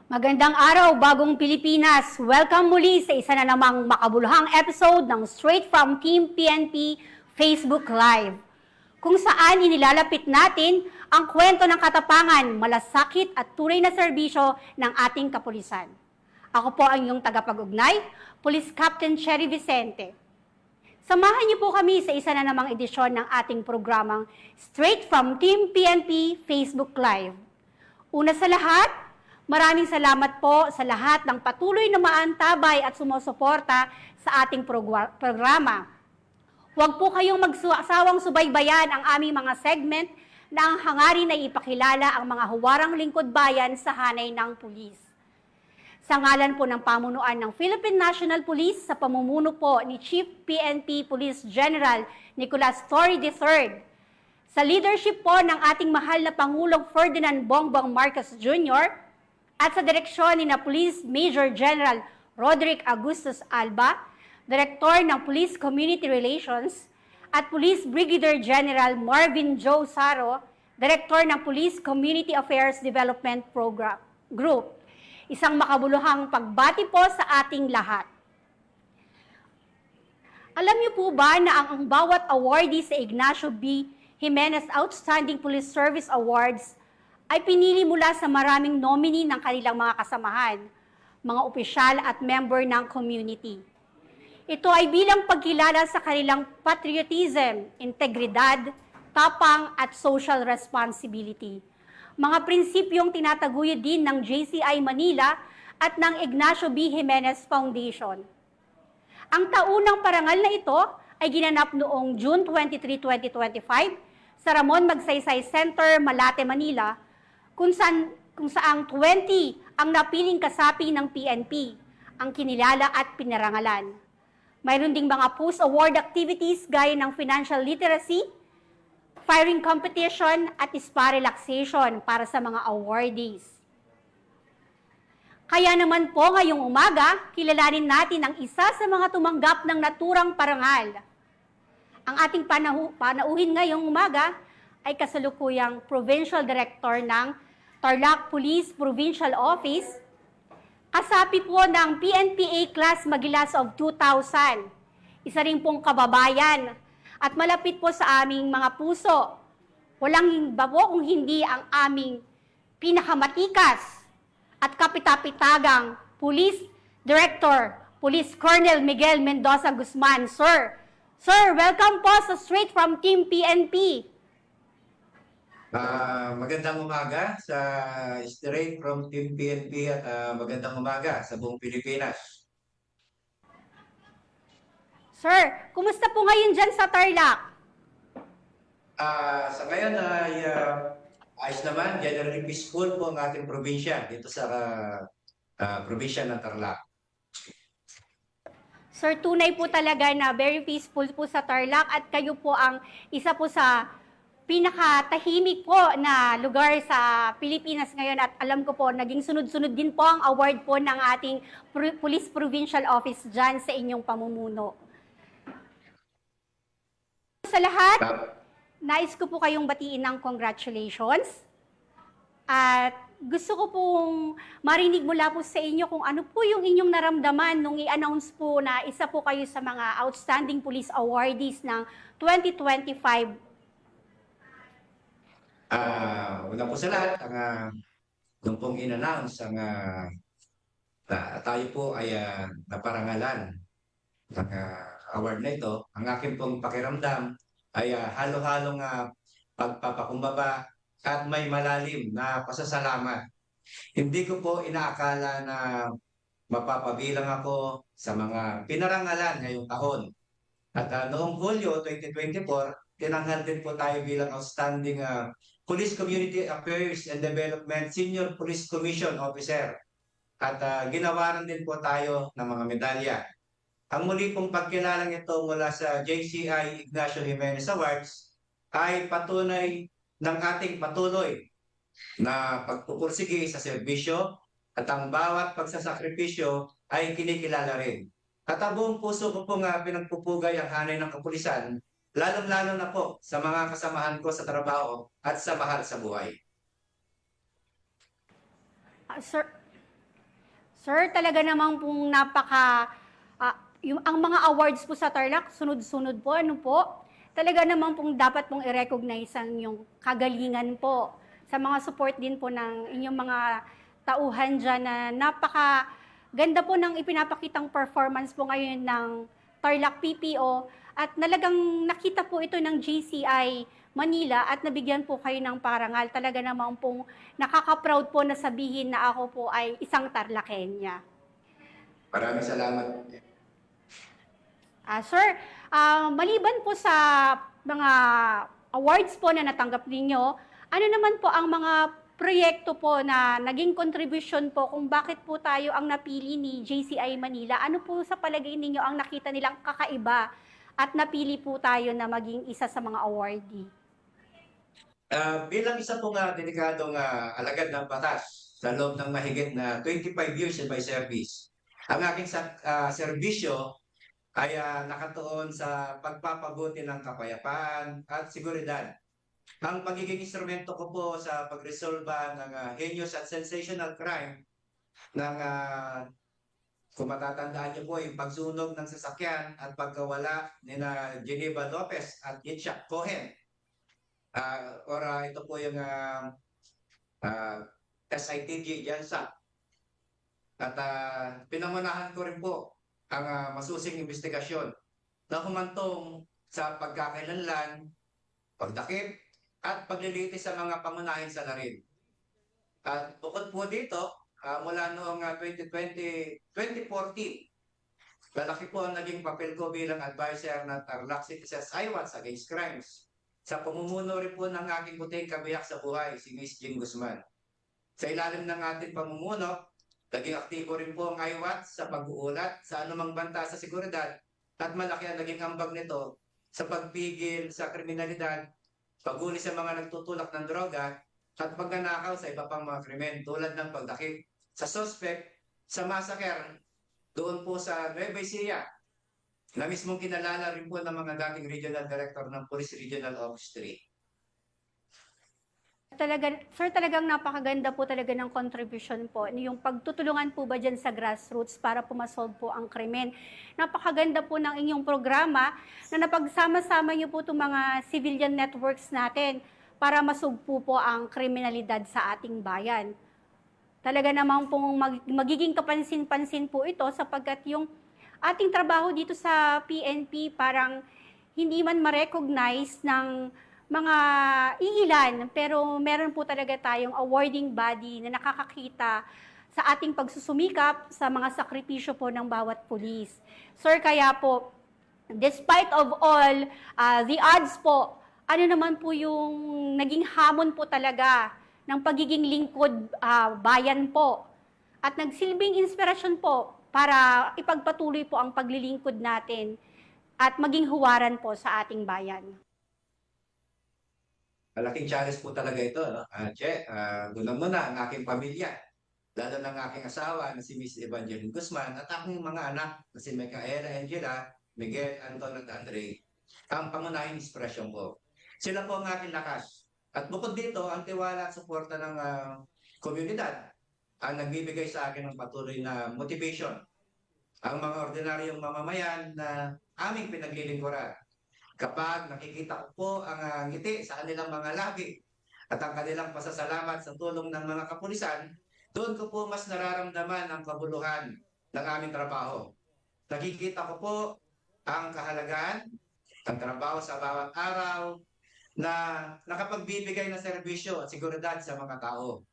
Magandang araw, bagong Pilipinas! Welcome muli sa isa na namang makabuluhang episode ng Straight from Team PNP Facebook Live, kung saan inilalapit natin ang kwento ng katapangan, malasakit at tunay na serbisyo ng ating kapulisan. Ako po ang iyong tagapag-ugnay, Police Captain Cherry Vicente. Samahan niyo po kami sa isa na namang edisyon ng ating programang Straight from Team PNP Facebook Live. Una sa lahat, maraming salamat po sa lahat ng patuloy na maantabay at sumusuporta sa ating programa. Huwag po kayong magsawang subaybayan ang aming mga segment na ang hangarin ay ipakilala ang mga huwarang lingkod bayan sa hanay ng pulis. Sa ngalan po ng pamunuan ng Philippine National Police sa pamumuno po ni Chief PNP Police General Nicolas Torre III, sa leadership po ng ating mahal na Pangulong Ferdinand Bongbong Marcos Jr., at sa direksyon ni na Police Major General Roderick Augustus Alba, Direktor ng Police Community Relations, at Police Brigadier General Marvin Joe Saro, Direktor ng Police Community Affairs Development Group. Isang makabuluhang pagbati po sa ating lahat. Alam niyo po ba na ang bawat awardee sa Ignacio B. Jimenez Outstanding Police Service Awards ay pinili mula sa maraming nominee ng kanilang mga kasamahan, mga opisyal at member ng community. Ito ay bilang pagkilala sa kanilang patriotism, integridad, tapang at social responsibility. Mga prinsipyong tinataguyod din ng JCI Manila at ng Ignacio B. Jimenez Foundation. Ang taunang parangal na ito ay ginanap noong June 23, 2025 sa Ramon Magsaysay Center, Malate, Manila, kung saang 20 ang napiling kasapi ng PNP, ang kinilala at pinarangalan. Mayroon ding mga post-award activities gaya ng financial literacy, firing competition at spa relaxation para sa mga awardees. Kaya naman po ngayong umaga, kilalanin natin ang isa sa mga tumanggap ng naturang parangal. Ang ating panauhin ngayong umaga ay kasalukuyang Provincial Director ng Tarlac Police Provincial Office, kasapi po ng PNPA Class Magilas of 2000, isa rin pong kababayan at malapit po sa aming mga puso. Walang iba po kung hindi ang aming pinakamatikas at kapitapitagang Police Director, Police Colonel Miguel Mendoza Guzman. Sir, welcome po sa Straight from Team PNP. Magandang umaga sa Straight from Team PNP at magandang umaga sa buong Pilipinas. Sir, kumusta po ngayon dyan sa Tarlac? Sa ngayon ay ayos naman, generally peaceful po ang ating probinsya dito sa probinsya ng Tarlac. Sir, tunay po talaga na very peaceful po sa Tarlac at kayo po ang isa po sa pinakatahimik po na lugar sa Pilipinas ngayon at alam ko po, naging sunod-sunod din po ang award po ng ating Police Provincial Office dyan sa inyong pamumuno. Sa lahat, nais ko po kayong batiin ng congratulations at gusto ko pong marinig mula po sa inyo kung ano po yung inyong naramdaman nung i-announce po na isa po kayo sa mga Outstanding Police Awardees ng 2025. Una po sa lahat, nung pong in-announce tayo po ay naparangalan ng award na ito, ang aking pong pakiramdam ay halo-halong pagpapakumbaba at may malalim na pasasalamat. Hindi ko po inaakala na mapapabilang ako sa mga pinarangalan ngayong taon. At noong Hulyo 2024, tinanghal din po tayo bilang Outstanding Police Community Affairs and Development Senior Police Commission Officer. At ginawaran din po tayo ng mga medalya. Ang muli pong pagkilalang ito mula sa JCI Ignacio Jimenez Awards ay patunay ng ating patuloy na pagpupursige sa serbisyo at ang bawat pagsasakripisyo ay kinikilala rin. At ang buong puso ko pong pinagpupugay ang hanay ng kapulisan, lalong-lalo na po sa mga kasamahan ko sa trabaho at sa mahal sa buhay. Sir, Sir, talaga namang pong ang mga awards po sa Tarlac, sunod-sunod po, ano po? Talaga namang pong dapat pong i-recognize ang inyong kagalingan po sa mga support din po ng inyong mga tauhan dyan na ganda po ng ipinapakitang performance po ngayon ng Tarlac PPO at nalagang nakita po ito ng GCI Manila at nabigyan po kayo ng parangal. Talaga namang pong nakaka-proud po na sabihin na ako po ay isang Tarlacenya. Maraming salamat. Sir, maliban po sa mga awards po na natanggap ninyo, ano naman po ang mga proyekto po na naging contribution po kung bakit po tayo ang napili ni JCI Manila? Ano po sa palagay ninyo ang nakita nilang kakaiba at napili po tayo na maging isa sa mga awardee? Bilang isa pong delikadong alagad ng batas sa loob ng mahigit na 25 years in my service, ang aking serbisyo ay nakatuon sa pagpapabuti ng kapayapaan at seguridad. Ang pagiging instrumento ko po sa pagresolba ng heinous at sensational crime ng kung matatandaan niyo po yung pagsunog ng sasakyan at pagkawala ni na Geneva Lopez at Itzhak Cohen. Ito po yung SITG Jansa. At pinangunahan ko rin po ang masusing investigasyon na humantong sa pagkakailanlan, pagdakip, at paglilitis sa mga pangunahing salarin. At bukod po dito, mula noong 2014, lalaki po ang naging papel ko bilang advisor ng Tarlac Citizens IWATS Against Crimes sa pamumuno rin po ng aking puting kabiyak sa buhay, si Miss Jean Guzman. Sa ilalim ng ating pamumuno, naging aktibo rin po ang IWATS sa pag-uulat sa anumang banta sa seguridad at malaki ang naging ambag nito sa pagpigil sa kriminalidad, paghuli sa mga nagtutulak ng droga at pagnanakaw sa iba pang mga krimen tulad ng pagdakip sa suspect sa massacre doon po sa Nueva Ecija na mismong kinalala rin po ng mga dating regional director ng Police Regional Office 3. Sir, talagang napakaganda po talaga ng contribution po. Yung pagtutulungan po ba dyan sa grassroots para po masolve po ang krimen. Napakaganda po ng inyong programa na napagsama-sama niyo po itong mga civilian networks natin para masugpo po ang kriminalidad sa ating bayan. Talaga namang pong magiging kapansin-pansin po ito sapagkat yung ating trabaho dito sa PNP parang hindi man ma-recognize ng mga iilan, pero meron po talaga tayong awarding body na nakakakita sa ating pagsusumikap sa mga sakripisyo po ng bawat pulis. Sir, kaya po, despite of all the odds po, ano naman po yung naging hamon po talaga ng pagiging lingkod bayan po at nagsilbing inspirasyon po para ipagpatuloy po ang paglilingkod natin at maging huwaran po sa ating bayan. Malaking challenge po talaga ito, no? Doon muna ang aking pamilya, lalo ng aking asawa na si Miss Evangeline Guzman at aking mga anak na si Micaela Angela, Miguel, Anton at Andre. Ang pangunahing inspirasyon ko. Sila po ang aking lakas. At bukod dito, ang tiwala at suporta ng komunidad ang nagbibigay sa akin ng patuloy na motivation. Ang mga ordinaryong mamamayan na aming pinaglilingkuran. Kapag nakikita ko po ang ngiti sa kanilang mga labi at ang kanilang pasasalamat sa tulong ng mga kapulisan, doon ko po mas nararamdaman ang kabuluhan ng aming trabaho. Nakikita ko po ang kahalagahan ng trabaho sa bawat araw na nakapagbibigay ng serbisyo at seguridad sa mga tao.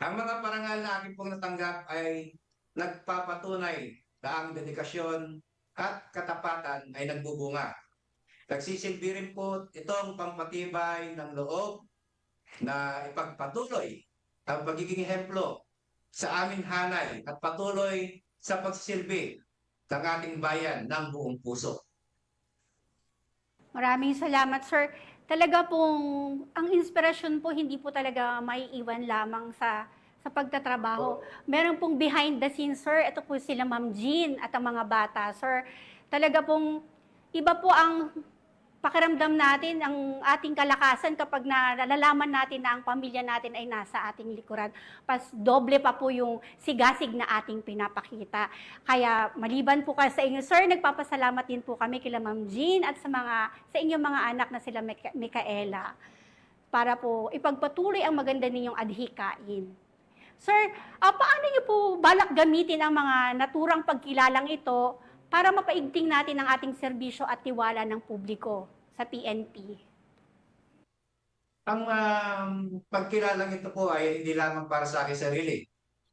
Ang mga parangal na aking pong natanggap ay nagpapatunay na ang dedikasyon at katapatan ay nagbubunga. Nagsisilbi rin po itong pampatibay ng loob na ipagpatuloy ang pagiging ehemplo sa aming hanay at patuloy sa pagsisilbi ng ating bayan ng buong puso. Maraming salamat, sir. Talaga pong, ang inspirasyon po hindi po talaga maiiwan lamang sa pagtatrabaho. Meron pong behind the scenes, sir. Ito po sila Ma'am Jean at ang mga bata, sir. Talaga pong, iba po ang pakiramdam natin ang ating kalakasan kapag nalalaman natin na ang pamilya natin ay nasa ating likuran. Pas doble pa po yung sigasig na ating pinapakita. Kaya maliban po sa inyo, sir, nagpapasalamat din po kami kila Ma'am Jean at sa inyong mga anak na sila Micaela para po ipagpatuloy ang maganda ninyong adhikain. Sir, paano niyo po balak gamitin ang mga naturang pagkilalang ito para mapaigting natin ang ating serbisyo at tiwala ng publiko sa PNP? Ang pagkilalang ito po ay hindi lamang para sa akin sarili,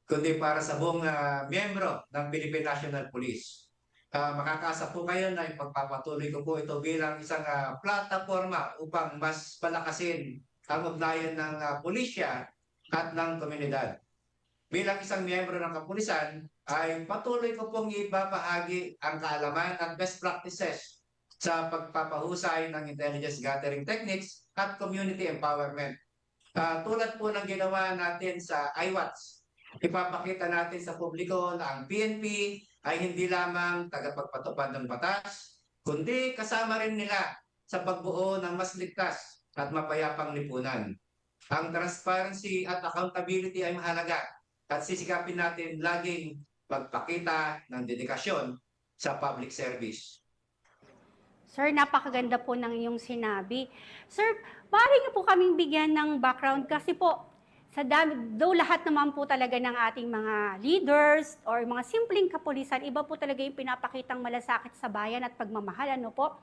kundi para sa buong miyembro ng Philippine National Police. Makakaasa po kayo na ipagpapatuloy ko po ito bilang isang plataforma upang mas palakasin ang ugnayan ng pulisya at ng komunidad. Bilang isang miyembro ng kapulisan, ay patuloy ko pong ibabahagi ang kaalaman at best practices sa pagpapahusay ng intelligence gathering techniques at community empowerment. Tulad po ng ginawa natin sa IWATS, ipapakita natin sa publiko na ang PNP ay hindi lamang tagapagpatupad ng batas, kundi kasama rin nila sa pagbuo ng mas ligtas at mapayapang lipunan. Ang transparency at accountability ay mahalaga at sisikapin natin laging magpakita ng dedikasyon sa public service. Sir, napakaganda po ng iyong sinabi. Sir, maaari niyo po kaming bigyan ng background kasi po, though lahat naman po talaga ng ating mga leaders or mga simpleng kapulisan, iba po talaga yung pinapakitang malasakit sa bayan at pagmamahal, ano po?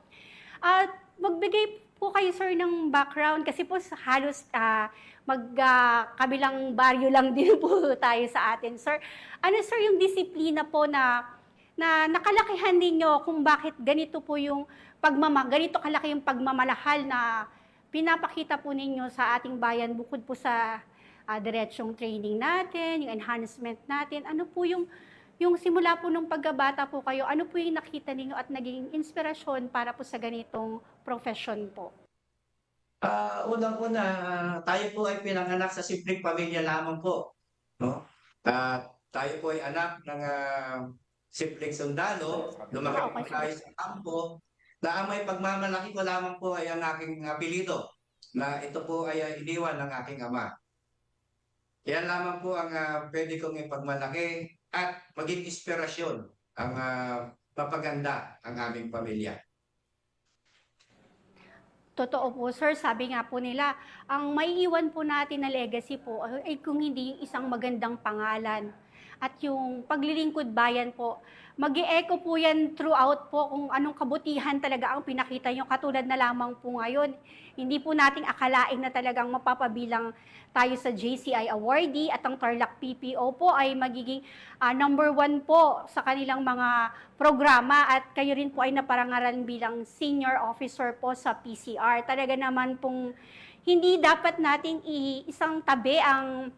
At magbigay po kayo, sir, ng background kasi po halos kabilang baryo lang din po tayo sa atin, sir. Ano, sir, yung disiplina po na nakalakihan ninyo kung bakit ganito po yung ganito kalaki yung pagmamalahal na pinapakita po ninyo sa ating bayan bukod po sa diretsyong training natin, yung enhancement natin. Ano po yung simula po nung pagkabata po kayo, ano po yung nakita ninyo at naging inspirasyon para po sa ganitong profession po? Unang-una, tayo po ay pinanganak sa simpleng pamilya lamang po. No? Tayo po ay anak ng simpleng sundalo, lumaki po tayo sa kampo, na ang may pagmamalaki ko lamang po ay ang aking apelido, na ito po ay iniwan ng aking ama. Yan lamang po ang pwede kong ipagmalaki at maging inspirasyon ang mapaganda ang aming pamilya. Totoo po, sir. Sabi nga po nila, ang maiiwan po natin na legacy po ay kung hindi yung isang magandang pangalan. At yung paglilingkod bayan po, mag-e-echo po yan throughout po kung anong kabutihan talaga ang pinakita nyo. Katulad na lamang po ngayon, hindi po nating akalain na talagang mapapabilang tayo sa JCI awardee at ang Tarlac PPO po ay magiging number 1 po sa kanilang mga programa at kayo rin po ay naparangalan bilang senior officer po sa PCR. Talaga naman pong hindi dapat nating isang tabi ang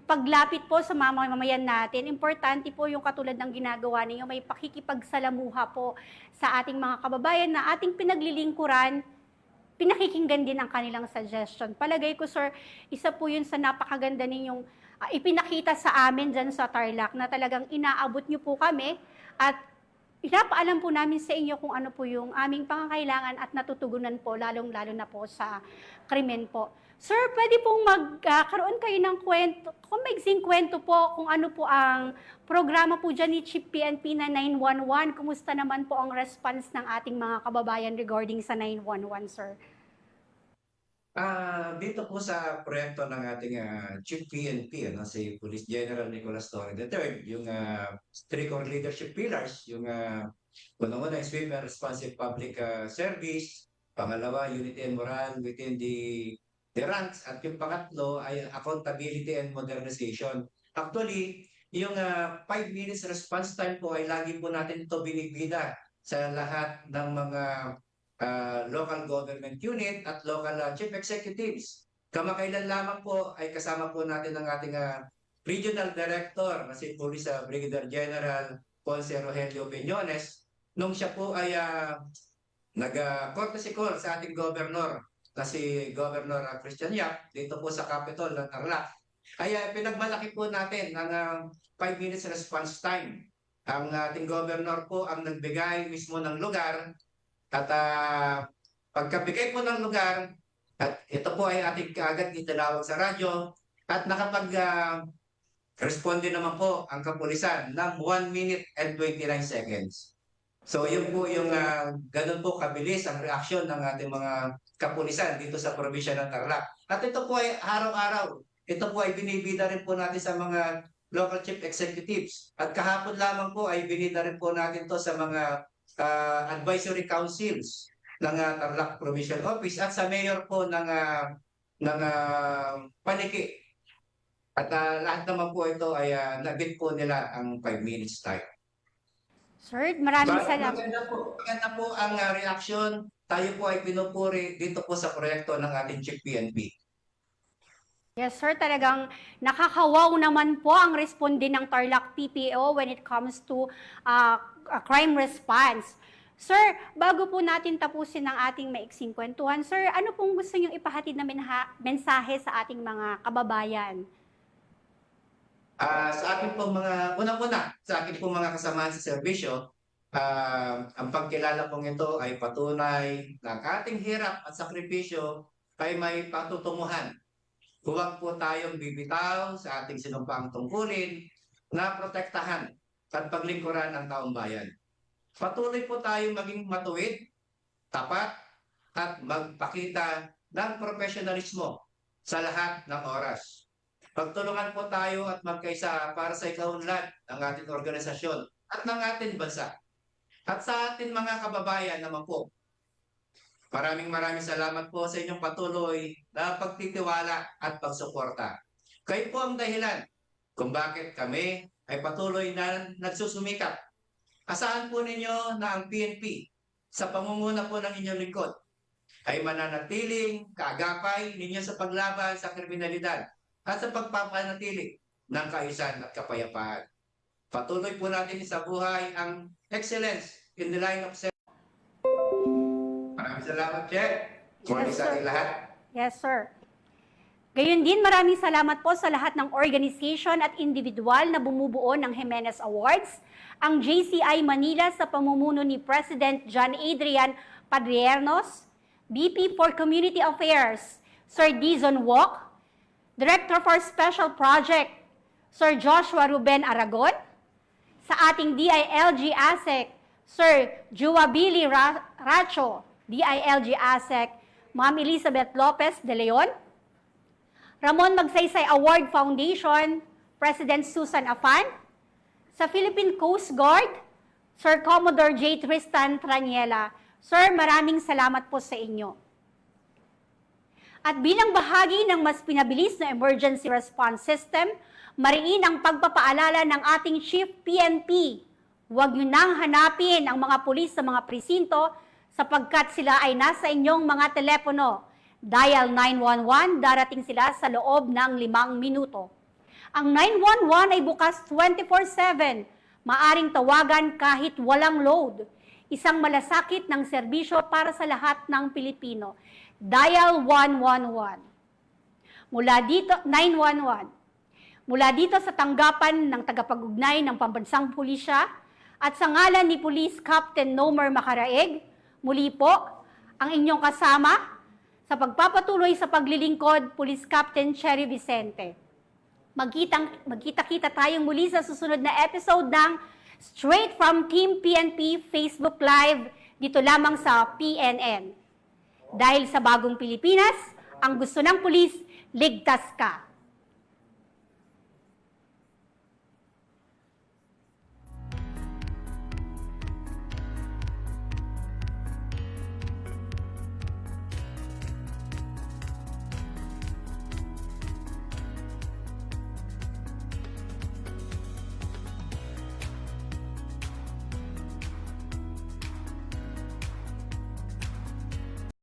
paglapit po sa mamamayan natin. Importante po yung katulad ng ginagawa ninyo, may pakikipagsalamuha po sa ating mga kababayan na ating pinaglilingkuran, pinakikinggan din ang kanilang suggestion. Palagay ko, sir, isa po yun sa napakaganda ninyong ipinakita sa amin dyan sa Tarlac na talagang inaabot nyo po kami at pinapaalam po namin sa inyo kung ano po yung aming pangangailangan at natutugunan po, lalong-lalo na po sa krimen po. Sir, pwede pong magkaroon kayo ng kwento, kung maigsing kwento po kung ano po ang programa po dyan ni Chief PNP na 911. Kumusta naman po ang response ng ating mga kababayan regarding sa 911, sir? Dito po sa proyekto ng ating Chief PNP, si Police General Nicolas Torre III, yung 3 core leadership pillars, yung unang-una, swift and responsive public service, pangalawa, unity and morale within the ranks, at yung pangatlo ay accountability and modernization. Actually, yung 5 minutes response time po ay lagi po natin ito binibida sa lahat ng mga local government unit at local chief executives. Kamakailan lamang po ay kasama po natin ang ating regional director na si Police Brigadier General Ponce Rogelio Peñones nung siya po ay nag-courtesy call sa ating governor na si Governor Christian Yap dito po sa Capitol ng Tarlac. Ay pinagmalaki po natin ang 5 minutes response time. Ang ating governor po ang nagbigay mismo ng lugar At pagkabigay po ng lugar, at ito po ay ating kaagad itinawag sa radyo, at responde naman po ang kapulisan ng 1 minute and 29 seconds. So yun po yung ganun po kabilis ang reaksyon ng ating mga kapulisan dito sa probinsya ng Tarlac. At ito po ay araw-araw. Ito po ay binibida rin po natin sa mga local chief executives. At kahapon lamang po ay binida rin po natin to sa mga advisory councils ng Tarlac Provincial Office at sa mayor po ng Paniki. At lahat naman po ito ay nabit po nila ang 5 minutes time. Sir, maraming salamat. Maganda po ang reaksyon. Tayo po ay pinupuri dito po sa proyekto ng ating Chief PNP. Yes, sir. Talagang nakakawaw naman po ang responde ng Tarlac PPO when it comes to crime response. Sir, bago po natin tapusin ang ating maiksing kwentuhan, sir, ano pong gusto niyong ipahatid na mensahe sa ating mga kababayan? Sa ating pong unang-una, sa ating pong mga kasamahan sa serbisyo, ang pagkilala pong ito ay patunay na ang ating hirap at sakripisyo ay may patutunguhan. Huwag po tayong bibitaw sa ating sinumpaang tungkulin na protektahan at paglingkuran ng taong bayan. Patuloy po tayong maging matuwid, tapat, at magpakita ng profesionalismo sa lahat ng oras. Pagtulungan po tayo at magkaisa para sa ikaunlad ng ating organisasyon at ng ating bansa. At sa ating mga kababayan naman po, maraming salamat po sa inyong patuloy na pagtitiwala at pagsuporta. Kayo po ang dahilan kung bakit kami ay patuloy na nagsusumikap. Asahan po ninyo na ang PNP sa pangunguna po ng inyong lingkod ay mananatiling kaagapay ninyo sa paglaban sa kriminalidad at sa pagpapanatili ng kaayusan at kapayapaan. Patuloy po natin sa buhay ang excellence in the line of service. Maraming salamat, Che. Morning sa ating lahat. Yes, sir. Gayun din, maraming salamat po sa lahat ng organization at individual na bumubuo ng Jimenez Awards, ang JCI Manila sa pamumuno ni President John Adrian Padriernos, VP for Community Affairs, Sir Dizon Wok, Director for Special Project, Sir Joshua Ruben Aragon, sa ating DILG ASEC, Sir Juabili Racho, DILG ASEC, Ma'am Elizabeth Lopez de Leon, Ramon Magsaysay Award Foundation, President Susan Afan, sa Philippine Coast Guard, Sir Commodore J. Tristan Traniela. Sir, maraming salamat po sa inyo. At bilang bahagi ng mas pinabilis na emergency response system, mariin ang pagpapaalala ng ating Chief PNP. Huwag niyo nang hanapin ang mga pulis sa mga presinto sapagkat sila ay nasa inyong mga telepono. Dial 911, darating sila sa loob ng 5 minuto. Ang 911 ay bukas 24/7. Maaring tawagan kahit walang load. Isang malasakit ng serbisyo para sa lahat ng Pilipino. Dial 111. Mula dito, 911. Mula dito sa tanggapan ng tagapag-ugnay ng Pambansang Pulisya at sa ngalan ni Police Captain Nomer Macaraeg, muli po ang inyong kasama sa pagpapatuloy sa paglilingkod, Police Captain Cherry Vicente. Magkita-kita tayong muli sa susunod na episode ng Straight from Team PNP Facebook Live dito lamang sa PNN. Dahil sa bagong Pilipinas, ang gusto ng pulis, ligtas ka.